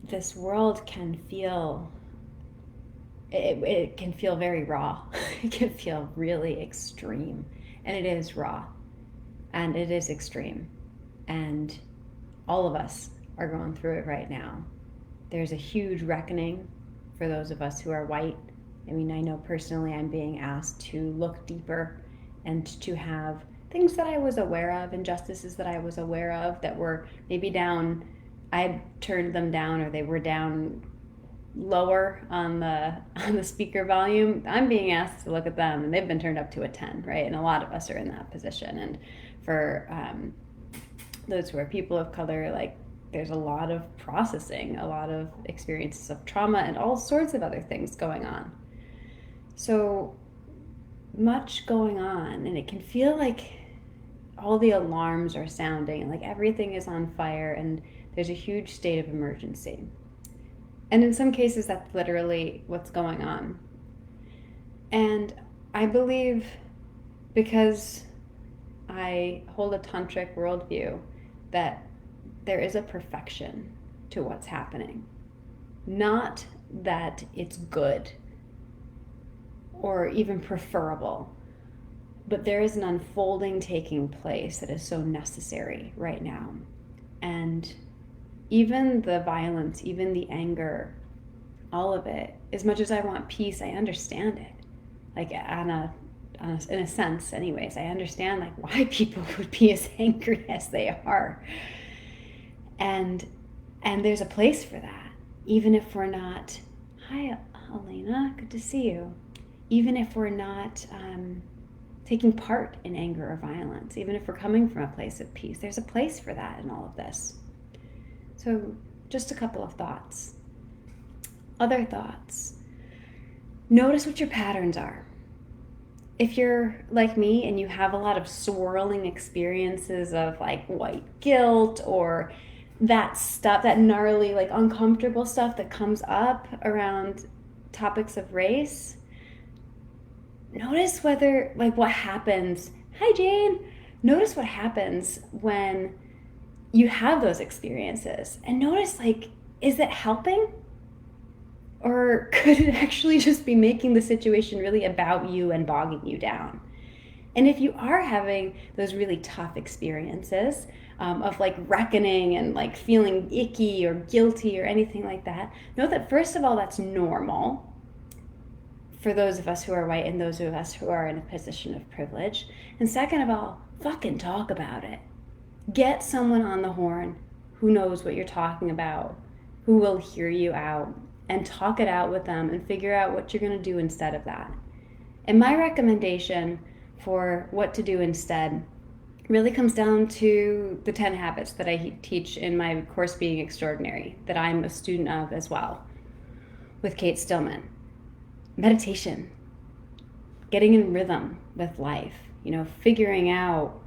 this world can feel, it can feel very raw. It can feel really extreme. And it is raw. And it is extreme. And all of us are going through it right now. There's a huge reckoning for those of us who are white. I mean, I know personally I'm being asked to look deeper and to have things that I was aware of, injustices that I was aware of that were maybe down, I had turned them down, or they were down lower on the speaker volume. I'm being asked to look at them, and they've been turned up to a 10, right? And a lot of us are in that position. And for those who are people of color, like, there's a lot of processing, a lot of experiences of trauma, and all sorts of other things going on. So much going on, and it can feel like all the alarms are sounding, and like everything is on fire, and there's a huge state of emergency. And in some cases, that's literally what's going on. And I believe, because I hold a tantric worldview, that there is a perfection to what's happening. Not that it's good or even preferable, but there is an unfolding taking place that is so necessary right now. And even the violence, even the anger, all of it, as much as I want peace, I understand it. Like, in a sense, anyways, I understand like why people would be as angry as they are. And there's a place for that, even if we're not. Hi, Elena, good to see you. Even if we're not taking part in anger or violence, even if we're coming from a place of peace, there's a place for that in all of this. So just a couple of thoughts. Other thoughts. Notice what your patterns are. If you're like me and you have a lot of swirling experiences of like white guilt, or that stuff, that gnarly, like uncomfortable stuff that comes up around topics of race, notice whether, like, what happens. Hi, Jane. Notice what happens when you have those experiences, and notice, like, is it helping? Or could it actually just be making the situation really about you and bogging you down? And if you are having those really tough experiences of like reckoning and like feeling icky or guilty or anything like that, know that first of all, that's normal for those of us who are white and those of us who are in a position of privilege. And second of all, fucking talk about it. Get someone on the horn who knows what you're talking about, who will hear you out, and talk it out with them and figure out what you're going to do instead of that. And my recommendation for what to do instead really comes down to the 10 habits that I teach in my course, Being Extraordinary, that I'm a student of as well, with Kate Stillman. Meditation, getting in rhythm with life, figuring out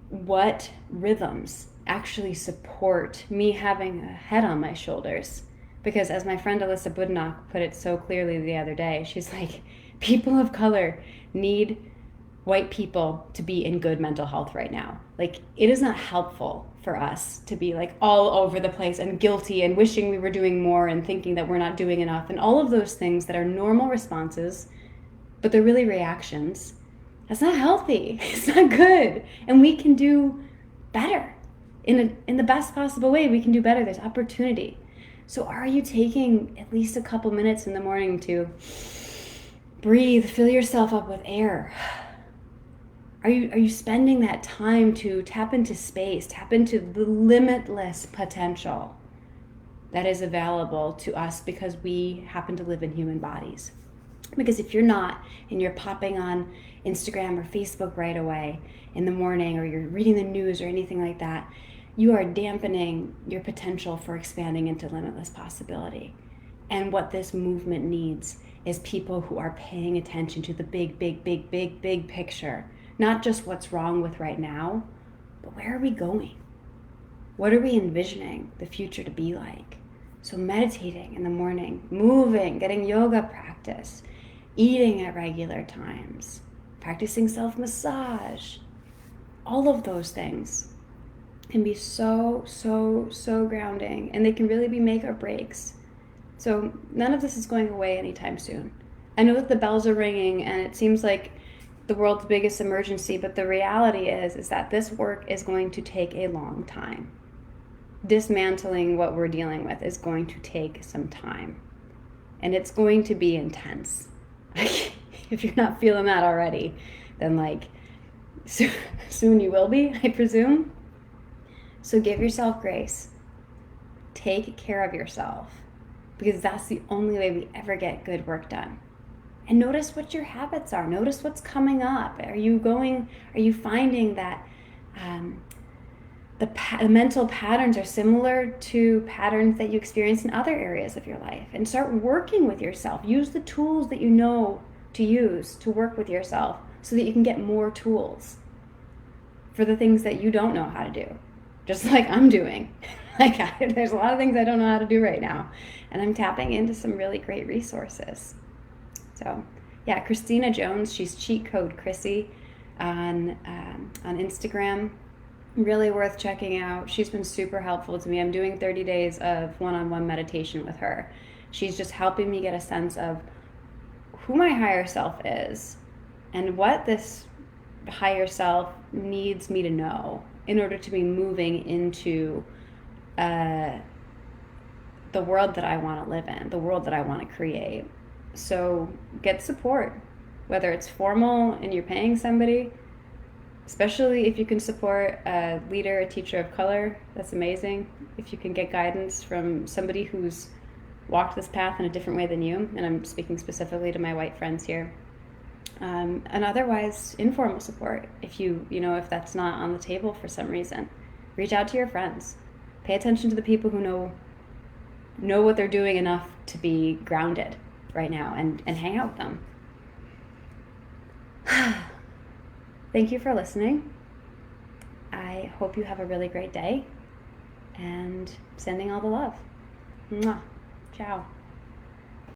what rhythms actually support me having a head on my shoulders. Because as my friend Alyssa Budnock put it so clearly the other day, she's like, people of color need white people to be in good mental health right now. Like, it is not helpful for us to be like all over the place and guilty and wishing we were doing more and thinking that we're not doing enough and all of those things that are normal responses, but they're really reactions. That's not healthy. It's not good. And we can do better. In the best possible way, we can do better. There's opportunity. So are you taking at least a couple minutes in the morning to breathe, fill yourself up with air? Are you spending that time to tap into space, tap into the limitless potential that is available to us because we happen to live in human bodies? Because if you're not, and you're popping on Instagram or Facebook right away in the morning, or you're reading the news or anything like that, you are dampening your potential for expanding into limitless possibility. And what this movement needs is people who are paying attention to the big, big, big, big, big picture. Not just what's wrong with right now, but where are we going? What are we envisioning the future to be like? So meditating in the morning, moving, getting yoga practice, eating at regular times, practicing self-massage, all of those things can be so, so, so grounding, and they can really be make or breaks. So none of this is going away anytime soon. I know that the bells are ringing and it seems like the world's biggest emergency, but the reality is that this work is going to take a long time. Dismantling what we're dealing with is going to take some time. And it's going to be intense. If you're not feeling that already, then like soon you will be, I presume. So give yourself grace. Take care of yourself, because that's the only way we ever get good work done. And notice what your habits are. Notice what's coming up. Are you finding that the mental patterns are similar to patterns that you experience in other areas of your life? And start working with yourself. Use the tools that you know to use to work with yourself so that you can get more tools for the things that you don't know how to do. Just like I'm doing. There's a lot of things I don't know how to do right now. And I'm tapping into some really great resources. So, yeah, Christina Jones, she's Cheat Code Chrissy on Instagram. Really worth checking out. She's been super helpful to me. I'm doing 30 days of one-on-one meditation with her. She's just helping me get a sense of who my higher self is and what this higher self needs me to know in order to be moving into the world that I want to live in, the world that I want to create. So get support, whether it's formal and you're paying somebody, especially if you can support a leader, a teacher of color, that's amazing. If you can get guidance from somebody who's walked this path in a different way than you, and I'm speaking specifically to my white friends here. And otherwise, informal support, if that's not on the table for some reason. Reach out to your friends. Pay attention to the people who know what they're doing enough to be grounded right now, and hang out with them. Thank you for listening. I hope you have a really great day, and sending all the love. Mwah. Ciao.